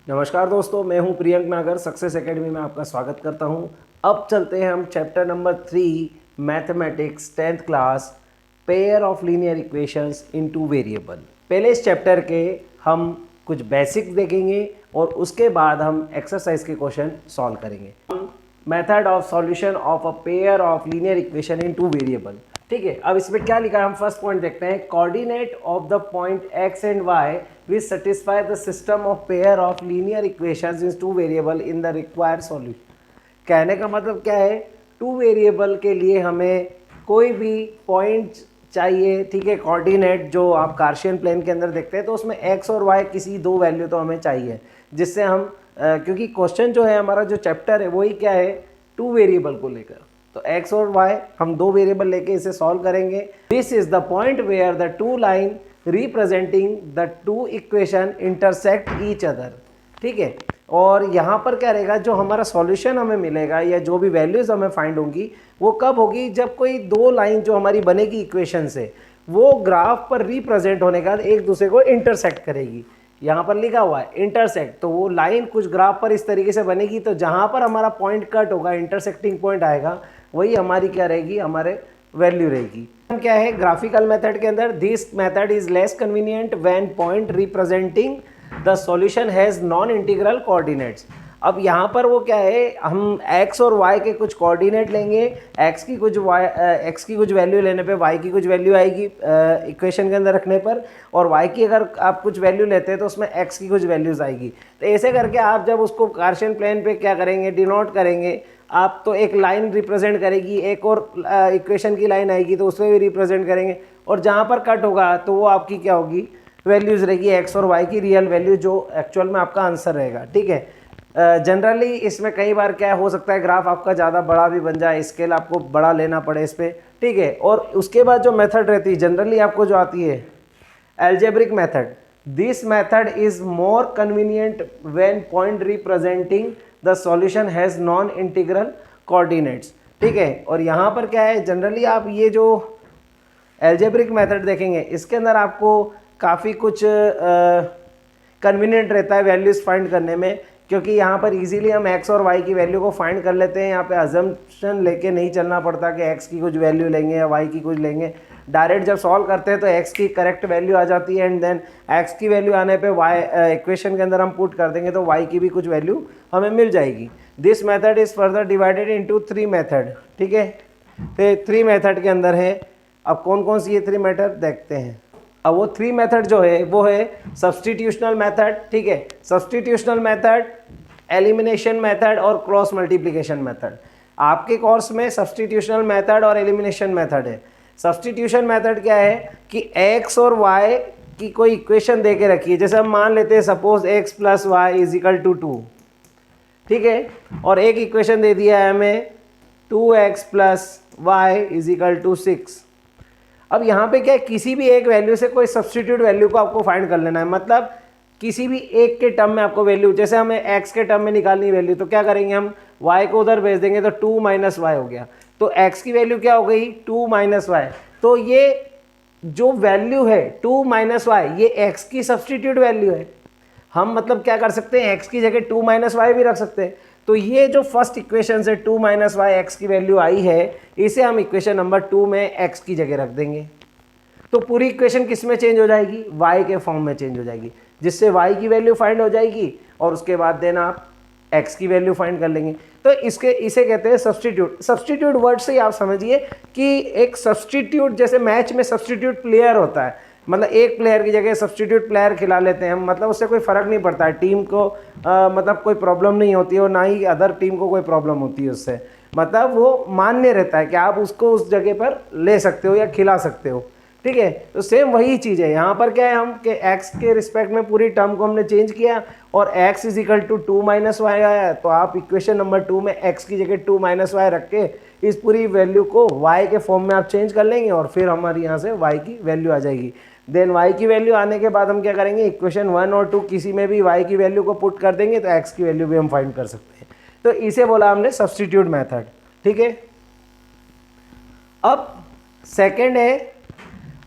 नमस्कार दोस्तों, मैं हूं प्रियंक नागर। सक्सेस एकेडमी में आपका स्वागत करता हूं। अब चलते हैं हम chapter number 3 mathematics 10th class, pair of linear equations in two variable. पहले इस चैप्टर के हम कुछ बेसिक्स देखेंगे और उसके बाद हम एक्सरसाइज के क्वेश्चन सॉल्व करेंगे। Method of solution of a pair of linear equation in two variable. ठीक है, अब इसमें क्या लिखा है हम फर्स्ट पॉइंट देखते हैं। Coordinate of the point x and y which satisfy the system of pair of linear equations in two variable in the required solution. कहने का मतलब क्या है, टू वेरिएबल के लिए हमें कोई भी पॉइंट चाहिए। ठीक है, कोऑर्डिनेट जो आप कार्शियन प्लेन के अंदर देखते हैं तो उसमें एक्स और वाई किसी दो वैल्यू तो हमें चाहिए, जिससे हम क्योंकि क्वेश्चन जो है हमारा जो चैप्टर है वही क्या है, टू वेरिएबल को लेकर। तो एक्स और वाई हम दो वेरिएबल लेके इसे सॉल्व करेंगे। This is the point where the two line representing the two equation intersect each other. ठीक है, और यहाँ पर क्या रहेगा, जो हमारा सॉल्यूशन हमें मिलेगा या जो भी वैल्यूज हमें फाइंड होंगी वो कब होगी, जब कोई दो लाइन जो हमारी बनेगी इक्वेशन से वो ग्राफ पर रिप्रेजेंट होने के बाद एक दूसरे को इंटरसेक्ट करेगी। यहाँ पर लिखा हुआ है इंटरसेक्ट, तो वो लाइन कुछ ग्राफ पर इस तरीके से बनेगी, तो जहाँ पर हमारा पॉइंट कट होगा, इंटरसेक्टिंग पॉइंट आएगा, वही हमारी क्या रहेगी, हमारे वैल्यू रहेगी। क्या है ग्राफिकल मेथड के अंदर, this method is less convenient when point representing the solution has non integral coordinates. अब यहाँ पर वो क्या है, हम x और y के कुछ कोऑर्डिनेट लेंगे, x की कुछ वैल्यू लेने पे y की कुछ वैल्यू आएगी इक्वेशन के अंदर रखने पर, और y की अगर आप कुछ वैल्यू लेते हैं तो उसमें x की कुछ वैल्यूज आएगी। तो ऐसे करके आप जब उसको कार्शियन प्लेन पे क्या करेंगे, डिनोट करेंगे आप, तो एक लाइन रिप्रेजेंट करेगी, एक और इक्वेशन की लाइन आएगी तो उसमें भी रिप्रेजेंट करेंगे, और जहाँ पर कट होगा तो वो आपकी क्या होगी, वैल्यूज रहेगी एक्स और वाई की रियल वैल्यू, जो एक्चुअल में आपका आंसर रहेगा। ठीक है, जनरली इसमें कई बार क्या हो सकता है, ग्राफ आपका ज़्यादा बड़ा भी बन जाए, स्केल आपको बड़ा लेना पड़े इस पर। ठीक है, और उसके बाद जो मेथड रहती है जनरली आपको जो आती है algebraic method. This method is more convenient when point representing the solution has non integral coordinates. ठीक है, और यहाँ पर क्या है, जनरली आप ये जो एल्जेब्रिक मेथड देखेंगे इसके अंदर आपको काफ़ी कुछ कन्वीनियंट रहता है वैल्यूज़ फाइंड करने में, क्योंकि यहाँ पर इजीली हम x और y की वैल्यू को फाइंड कर लेते हैं। यहाँ पे अजम्पशन लेके नहीं चलना पड़ता कि x की कुछ वैल्यू लेंगे या y की कुछ लेंगे। डायरेक्ट जब सॉल्व करते हैं तो x की करेक्ट वैल्यू आ जाती है, एंड देन x की वैल्यू आने पे y इक्वेशन के अंदर हम पुट कर देंगे तो y की भी कुछ वैल्यू हमें मिल जाएगी। This method is further divided into 3 method. ठीक है, तो 3 मेथड के अंदर है। अब कौन कौन सी ये 3 मेथड देखते हैं। अब वो 3 मेथड जो है वो है सब्स्टिट्यूशनल मेथड। ठीक है, सब्स्टिट्यूशनल मेथड, एलिमिनेशन मेथड और क्रॉस मल्टीप्लिकेशन मेथड। आपके कोर्स में सब्स्टिट्यूशनल मेथड और एलिमिनेशन मेथड है। सब्स्टिट्यूशन मेथड क्या है कि x और y की कोई इक्वेशन दे के रखी है, जैसे हम मान लेते हैं suppose x plus y is equal to 2। ठीक है, और एक इक्वेशन दे दिया है हमें 2x plus y is equal to 6। अब यहाँ पे क्या है, किसी भी एक वैल्यू से कोई सब्स्टिट्यूट वैल्यू को आपको फाइंड कर लेना है। मतलब किसी भी एक के टर्म में आपको वैल्यू, जैसे हमें x के टर्म में निकालनी वैल्यू, तो क्या करेंगे हम y को उधर भेज देंगे तो 2 माइनस वाई हो गया, तो x की वैल्यू क्या हो गई 2 माइनस वाई। तो ये जो वैल्यू है 2 माइनस वाई ये x की सब्स्टिट्यूट वैल्यू है। हम मतलब क्या कर सकते हैं, x की जगह 2 माइनस वाई भी रख सकते हैं। तो ये जो फर्स्ट इक्वेशन से 2 माइनस वाई एक्स की वैल्यू आई है, इसे हम इक्वेशन नंबर 2 में x की जगह रख देंगे। तो पूरी इक्वेशन किस में चेंज हो जाएगी, y के फॉर्म में चेंज हो जाएगी, जिससे y की वैल्यू फाइंड हो जाएगी, और उसके बाद देन आप x की वैल्यू फाइंड कर लेंगे। तो इसे कहते हैं सब्स्टिट्यूट। सब्स्टिट्यूट वर्ड से ही आप समझिए कि एक सब्स्टिट्यूट, जैसे मैच में सब्स्टिट्यूट प्लेयर होता है, मतलब एक प्लेयर की जगह सब्स्टिट्यूट प्लेयर खिला लेते हैं हम, मतलब उससे कोई फ़र्क नहीं पड़ता है, टीम को मतलब कोई प्रॉब्लम नहीं होती है, और ना ही अदर टीम को कोई प्रॉब्लम होती है उससे। मतलब वो मान्य रहता है कि आप उसको उस जगह पर ले सकते हो या खिला सकते हो। ठीक है, तो सेम वही चीज़ है यहाँ पर। क्या है, हम कि x के रिस्पेक्ट में पूरी टर्म को हमने चेंज किया और x is equal to 2 minus y आया, तो आप इक्वेशन नंबर 2 में x की जगह 2 माइनस वाई रख के इस पूरी वैल्यू को y के फॉर्म में आप चेंज कर लेंगे, और फिर हमारी यहाँ से y की वैल्यू आ जाएगी। देन y की वैल्यू आने के बाद हम क्या करेंगे, इक्वेशन 1 और 2 किसी में भी y की वैल्यू को पुट कर देंगे, तो x की वैल्यू भी हम फाइंड कर सकते हैं। तो इसे बोला हमने सब्स्टिट्यूट मेथड। ठीक है, अब सेकेंड है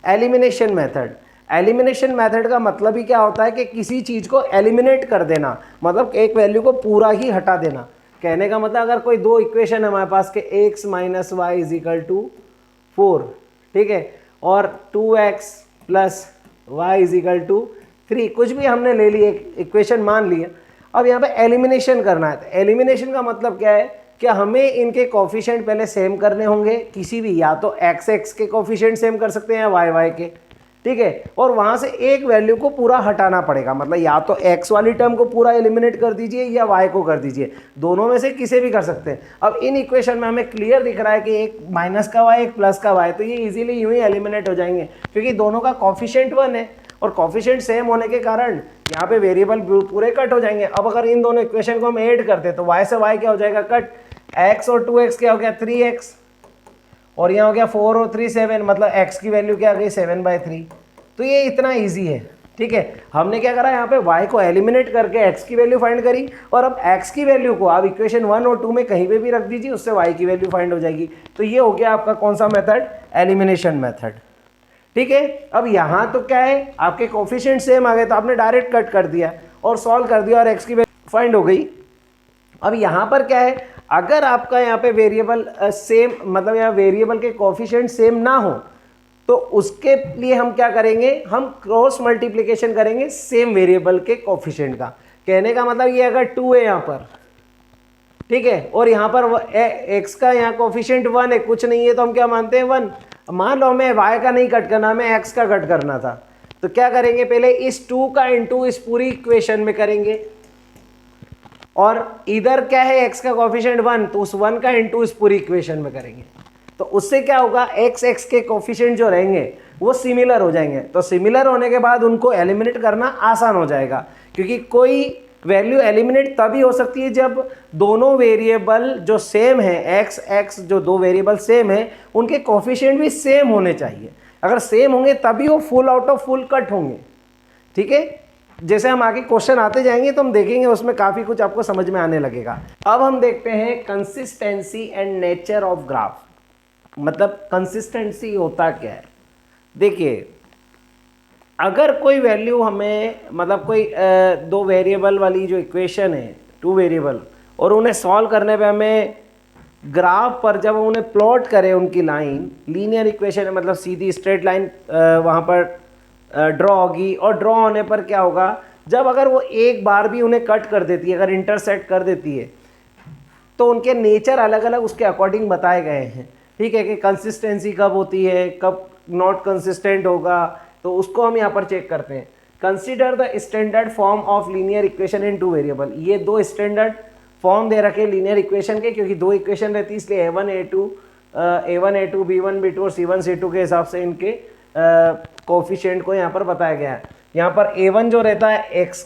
एलिमिनेशन मेथड। एलिमिनेशन मेथड का मतलब ही क्या होता है कि किसी चीज़ को एलिमिनेट कर देना, मतलब एक वैल्यू को पूरा ही हटा देना। कहने का मतलब अगर कोई दो इक्वेशन है हमारे पास के x minus y is equal to 4, ठीक है, और 2x plus y is equal to 3, कुछ भी हमने ले ली, एक इक्वेशन मान लिया। अब यहाँ पे एलिमिनेशन करना है। तो एलिमिनेशन का मतलब क्या है कि हमें इनके कोफिशिएंट पहले सेम करने होंगे, किसी भी, या तो x के कोफिशिएंट सेम कर सकते हैं या y के, ठीक है, और वहां से एक वैल्यू को पूरा हटाना पड़ेगा, मतलब या तो x वाली टर्म को पूरा एलिमिनेट कर दीजिए या y को कर दीजिए, दोनों में से किसी भी कर सकते हैं। अब इन इक्वेशन में हमें क्लियर दिख रहा है कि एक माइनस का y, एक प्लस का y, तो ये इजीली यूं ही एलिमिनेट हो जाएंगे क्योंकि दोनों का कोफिशिएंट 1 है और कोफिशिएंट सेम होने के कारण यहाँ पे वेरिएबल पूरे कट हो जाएंगे। अब अगर इन दोनों इक्वेशन को हम ऐड करते हैं तो y से y क्या हो जाएगा कट, x और 2x क्या हो गया 3x, और यहाँ हो गया 4 और 3 7, मतलब x की वैल्यू क्या आ गई 7/3। तो ये इतना इजी है, ठीक है। हमने क्या करा यहाँ पे y को एलिमिनेट करके x की वैल्यू फाइंड करी, और अब x की वैल्यू को आप इक्वेशन 1 और 2 में कहीं पे भी रख दीजिए, उससे y की वैल्यू फाइंड हो जाएगी। तो ये हो गया आपका कौन सा मेथड, एलिमिनेशन मेथड, ठीक है। अब यहाँ तो क्या है, आपके कोफिशिएंट सेम आ गए तो आपने डायरेक्ट कट कर दिया और सॉल्व कर दिया और x की वैल्यू फाइंड हो गई। अब यहाँ पर क्या है, अगर आपका यहाँ पे वेरिएबल सेम, मतलब यहाँ वेरिएबल के कोफिशिएंट सेम ना हो तो उसके लिए हम क्या करेंगे, हम क्रॉस मल्टीप्लिकेशन करेंगे सेम वेरिएबल के कोफिशिएंट का। कहने का मतलब ये अगर 2 है यहाँ पर, ठीक है, और यहाँ पर x का यहाँ कोफिशिएंट 1 है, कुछ नहीं है, तो हम क्या मानते हैं 1। मान लो हमें y का नहीं कट करना, हमें x का कट करना था, तो क्या करेंगे, पहले इस 2 का इंटू इस पूरी इक्वेशन में करेंगे, और इधर क्या है x का कोफिशिएंट 1, तो उस 1 का इंटू इस पूरी इक्वेशन में करेंगे। तो उससे क्या होगा, x के कोफिशिएंट जो रहेंगे वो सिमिलर हो जाएंगे। तो सिमिलर होने के बाद उनको एलिमिनेट करना आसान हो जाएगा, क्योंकि कोई वैल्यू एलिमिनेट तभी हो सकती है जब दोनों वेरिएबल जो सेम है, x जो दो वेरिएबल सेम है, उनके कोफिशिएंट भी सेम होने चाहिए। अगर सेम होंगे तभी वो full out of full cut होंगे, ठीक है। जैसे हम आगे क्वेश्चन आते जाएंगे तो हम देखेंगे उसमें काफ़ी कुछ आपको समझ में आने लगेगा। अब हम देखते हैं consistency and nature of graph, मतलब कंसिस्टेंसी होता क्या है। देखिए, अगर कोई वैल्यू हमें, मतलब कोई दो वेरिएबल वाली जो इक्वेशन है, 2 वेरिएबल, और उन्हें सॉल्व करने पे हमें ग्राफ पर जब उन्हें प्लॉट करें उनकी लाइन, लीनियर इक्वेशन है, मतलब सीधी स्ट्रेट लाइन वहाँ पर ड्रॉ होगी, और ड्रॉ होने पर क्या होगा, जब अगर वो एक बार भी उन्हें कट कर देती है, अगर इंटरसेक्ट कर देती है, तो उनके नेचर अलग अलग उसके अकॉर्डिंग बताए गए हैं, ठीक है, कि कंसिस्टेंसी कब होती है, कब नॉट कंसिस्टेंट होगा, तो उसको हम यहाँ पर चेक करते हैं। Consider the standard form of linear equation in 2 variable. ये दो स्टैंडर्ड फॉर्म दे रखे लीनियर इक्वेशन के, क्योंकि 2 इक्वेशन रहती है, इसलिए A1 A2 B1 B2 और C1 C2 के हिसाब से इनके कोफिशिएंट को यहाँ पर बताया गया है। यहाँ पर A1 जो रहता है x,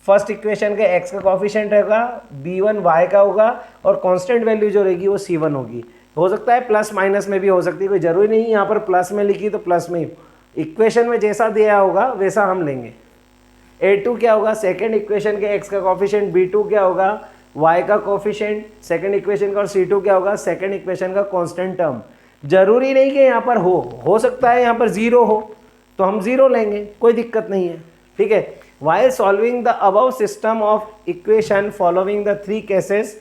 फर्स्ट इक्वेशन के x का कोफिशिएंट रहेगा, B1 y का होगा, और कांस्टेंट वैल्यू जो रहेगी वो C1 होगी। हो सकता है प्लस माइनस में भी हो सकती है, कोई जरूरी नहीं यहाँ पर प्लस में लिखी तो प्लस में ही, इक्वेशन में जैसा दिया होगा वैसा हम लेंगे। A2 क्या होगा, सेकेंड इक्वेशन के x का कोफिशिएंट, B2 क्या होगा, y का कोफिशिएंट सेकेंड इक्वेशन का, और C2 क्या होगा, सेकेंड इक्वेशन का कांस्टेंट टर्म। जरूरी नहीं कि यहाँ पर हो सकता है यहाँ पर 0 हो, तो हम 0 लेंगे, कोई दिक्कत नहीं है, ठीक है। While solving the above system of equation following the 3 cases,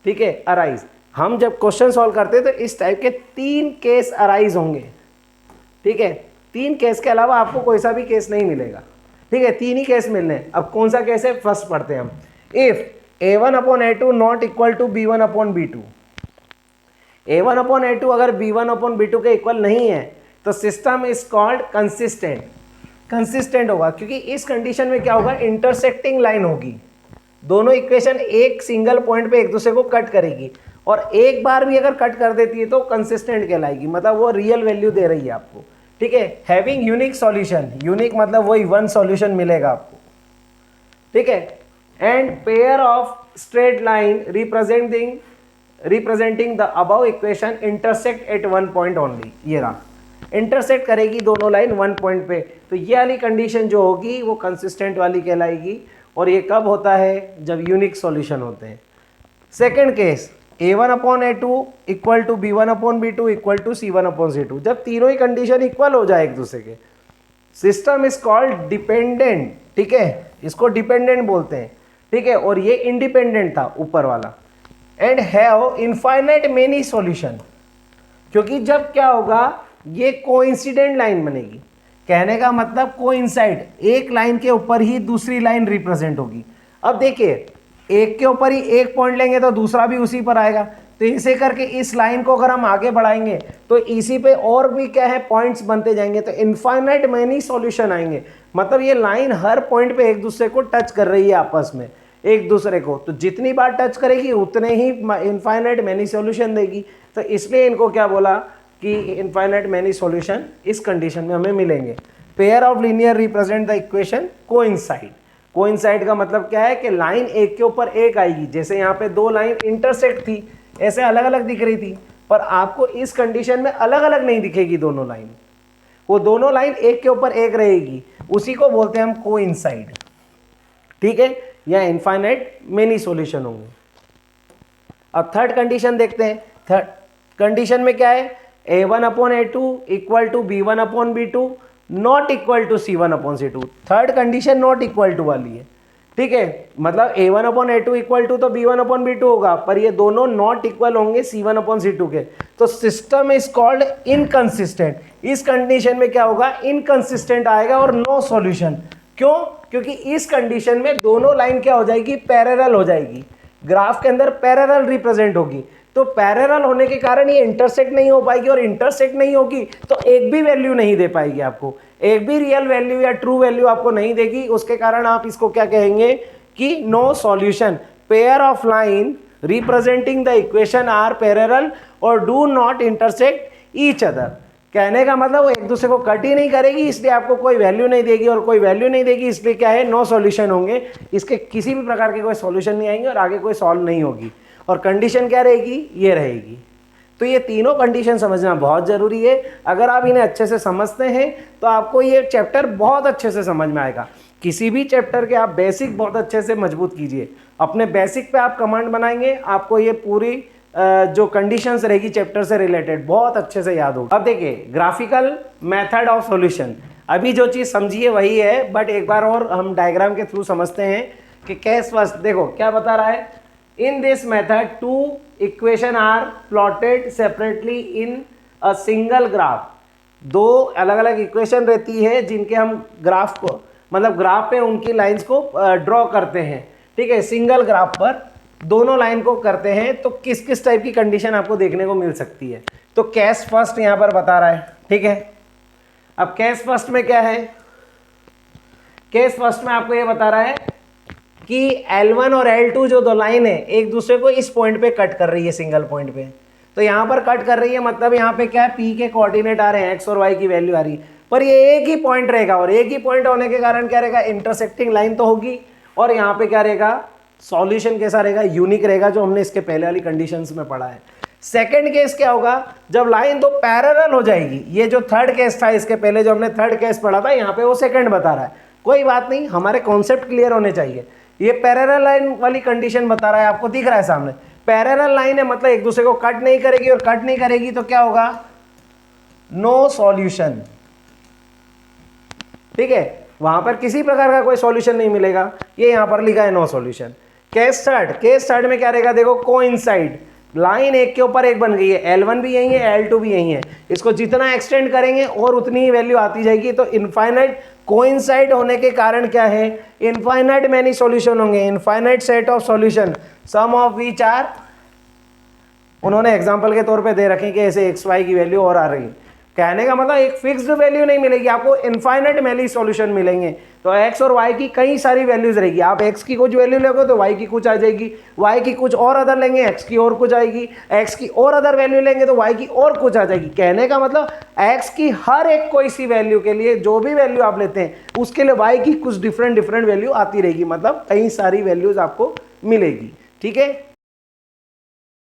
ठीक है, अराइज। हम जब क्वेश्चन सॉल्व करते हैं तो इस टाइप के 3 केस अराइज होंगे, ठीक है। 3 केस के अलावा आपको कोई सा भी केस नहीं मिलेगा, ठीक है, 3 ही केस मिलने हैं। अब कौन सा केस है, फर्स्ट पढ़ते हैं हम। If A1/A2 not equal to B1/B2, A1/A2 अगर B1/B2 के इक्वल नहीं है तो system is called consistent. Consistent होगा क्योंकि इस कंडीशन में क्या होगा, इंटरसेक्टिंग लाइन होगी, दोनों इक्वेशन एक सिंगल पॉइंट पे एक दूसरे को कट करेगी, और एक बार भी अगर कट कर देती है तो कंसिस्टेंट कहलाएगी, मतलब वो रियल वैल्यू दे रही है आपको, ठीक है। हैविंग यूनिक सॉल्यूशन, यूनिक मतलब वही 1 सॉल्यूशन मिलेगा आपको, ठीक है। And pair of straight line representing the above equation intersect at 1 point only. ये रहा, इंटरसेक्ट करेगी दोनों लाइन 1 पॉइंट पे, तो ये वाली कंडीशन जो होगी वो कंसिस्टेंट वाली कहलाएगी। और ये कब होता है, जब यूनिक सॉल्यूशन होते हैं। Second case, A1/A2 equal to B1/B2 equal to C1/C2, जब तीनों ही कंडीशन इक्वल हो जाए एक दूसरे के, सिस्टम इज कॉल्ड डिपेंडेंट, ठीक है, इसको डिपेंडेंट बोलते हैं, ठीक है, और ये इंडिपेंडेंट था ऊपर वाला, and have infinite many solution, क्योंकि जब क्या होगा ये कोइंसिडेंट लाइन बनेगी, कहने का मतलब कोइंसाइड, एक लाइन के ऊपर ही दूसरी लाइन रिप्रेजेंट होगी। अब देखिए एक के ऊपर ही एक पॉइंट लेंगे तो दूसरा भी उसी पर आएगा, तो इसे करके इस लाइन को अगर हम आगे बढ़ाएंगे तो इसी पे और भी क्या है पॉइंट्स बनते जाएंगे, तो इनफाइनाइट मैनी सॉल्यूशन आएंगे। मतलब ये लाइन हर पॉइंट पे एक दूसरे को टच कर रही है आपस में एक दूसरे को, तो जितनी बार टच करेगी उतने ही इनफाइनाइट मैनी सॉल्यूशन देगी। तो इसलिए इनको क्या बोला कि इनफाइनाइट मैनी सॉल्यूशन इस कंडीशन में हमें मिलेंगे। Pair of linear represent the equation coincide. Coincide का मतलब क्या है कि लाइन एक के ऊपर एक आएगी, जैसे यहाँ पे दो लाइन इंटरसेक्ट थी, ऐसे अलग अलग दिख रही थी, पर आपको इस कंडीशन में अलग अलग नहीं दिखेगी दोनों लाइन, वो दोनों लाइन एक के ऊपर एक रहेगी, उसी को बोलते हैं हम कोइंसाइड, ठीक है, या इनफाइनाइट मेनी सॉल्यूशन होंगे। अब थर्ड कंडीशन देखते हैं। थर्ड कंडीशन में क्या है, a1/a2 equal to b1/b2 not equal to c1/c2। Third condition not equal to वाली है, ठीक है, मतलब a1/a2 इक्वल टू तो b1/b2 होगा, पर ये दोनों नॉट इक्वल होंगे c1/c2 के, तो सिस्टम इज कॉल्ड इनकंसिस्टेंट। इस कंडीशन में क्या होगा, इनकंसिस्टेंट आएगा और नो सॉल्यूशन। क्यों? क्योंकि इस कंडीशन में दोनों लाइन क्या हो जाएगी, पैरेलल हो जाएगी, ग्राफ के अंदर पैरेलल रिप्रेजेंट होगी, तो पैरेलल होने के कारण ये इंटरसेक्ट नहीं हो पाएगी, और इंटरसेक्ट नहीं होगी तो एक भी वैल्यू नहीं दे पाएगी आपको, एक भी रियल वैल्यू या ट्रू वैल्यू आपको नहीं देगी, उसके कारण आप इसको क्या कहेंगे कि no solution. Pair of line representing the equation are parallel और do not intersect each other. कहने का मतलब वो एक दूसरे को कट ही नहीं करेगी, इसलिए आपको कोई वैल्यू नहीं देगी, और कोई वैल्यू नहीं देगी इसलिए क्या है, नो सॉल्यूशन होंगे, इसके किसी भी प्रकार के कोई सॉल्यूशन नहीं आएंगे और आगे कोई सॉल्व नहीं होगी। और कंडीशन क्या रहेगी, ये रहेगी। तो ये तीनों कंडीशन समझना बहुत ज़रूरी है। अगर आप इन्हें अच्छे से समझते हैं तो आपको ये चैप्टर बहुत अच्छे से समझ में आएगा। किसी भी चैप्टर के आप बेसिक बहुत अच्छे से मजबूत कीजिए, अपने बेसिक पे आप कमांड बनाएंगे, आपको ये पूरी जो कंडीशंस रहेगी चैप्टर से रिलेटेड बहुत अच्छे से याद होगी। अब देखिए ग्राफिकल मेथड ऑफ सॉल्यूशन, अभी जो चीज़ समझिए वही है, बट एक बार और हम डायग्राम के थ्रू समझते हैं कि केस फर्स्ट। देखो क्या बता रहा है, in this method two equation are plotted separately in a single graph. दो अलग अलग इक्वेशन रहती है जिनके हम ग्राफ को मतलब ग्राफ पे उनकी लाइंस को ड्रॉ करते हैं, ठीक है, सिंगल ग्राफ पर दोनों लाइन को करते हैं, तो किस किस टाइप की कंडीशन आपको देखने को मिल सकती है। तो केस फर्स्ट यहाँ पर बता रहा है, ठीक है। अब केस फर्स्ट में क्या है, केस फर्स्ट में आपको ये बता रहा है कि L1 और L2 जो दो लाइन है एक दूसरे को इस पॉइंट पे कट कर रही है, सिंगल पॉइंट पे। तो यहाँ पर कट कर रही है मतलब यहाँ पे क्या है, P के कोऑर्डिनेट आ रहे हैं, x और y की वैल्यू आ रही है, पर ये एक ही पॉइंट रहेगा, और एक ही पॉइंट होने के कारण क्या रहेगा, इंटरसेक्टिंग लाइन तो होगी, और यहाँ पे क्या रहेगा, सॉल्यूशन कैसा रहेगा, यूनिक रहेगा, जो हमने इसके पहले वाली कंडीशंस में पढ़ा है। सेकंड केस क्या होगा, जब लाइन दो पैरेलल हो जाएगी। ये जो थर्ड केस था, इसके पहले जो हमने थर्ड केस पढ़ा था, यहाँ पे वो सेकंड बता रहा है, कोई बात नहीं, हमारे कॉन्सेप्ट क्लियर होने चाहिए। ये पैरेलल लाइन वाली कंडीशन बता रहा है, आपको दिख रहा है सामने, पैरेलल लाइन है मतलब एक दूसरे को कट नहीं करेगी, और कट नहीं करेगी तो क्या होगा, नो सॉल्यूशन, ठीक है, वहां पर किसी प्रकार का कोई सॉल्यूशन नहीं मिलेगा, ये यहां पर लिखा है नो सॉल्यूशन। केस थर्ड में क्या रहेगा, देखो कोइंसाइड, लाइन एक के ऊपर एक बन गई है, L1 भी यही है, L2 भी यही है, इसको जितना एक्सटेंड करेंगे और उतनी ही वैल्यू आती जाएगी, तो इनफाइनाइट कोइंसाइड होने के कारण क्या है, इनफाइनाइट मैनी सॉल्यूशन होंगे, infinite set of solution, some of which are, उन्होंने एग्जांपल के तौर पे दे रखे कि ऐसे एक्स वाई की वैल्यू और आ रही है। कहने का मतलब एक फिक्स्ड वैल्यू नहीं मिलेगी आपको, इनफाइनाइट मैनी सॉल्यूशन मिलेंगे। तो x और y की कई सारी वैल्यूज रहेगी, आप x की कुछ वैल्यू लोगे तो y की कुछ आ जाएगी, y की कुछ और अदर लेंगे x की और कुछ आएगी, x की और अदर वैल्यू लेंगे तो y की और कुछ आ जाएगी। कहने का मतलब x की हर एक कोई सी वैल्यू के लिए जो भी वैल्यू आप लेते हैं उसके लिए y की कुछ डिफरेंट वैल्यू आती रहेगी, मतलब कई सारी वैल्यूज आपको मिलेगी, ठीक है।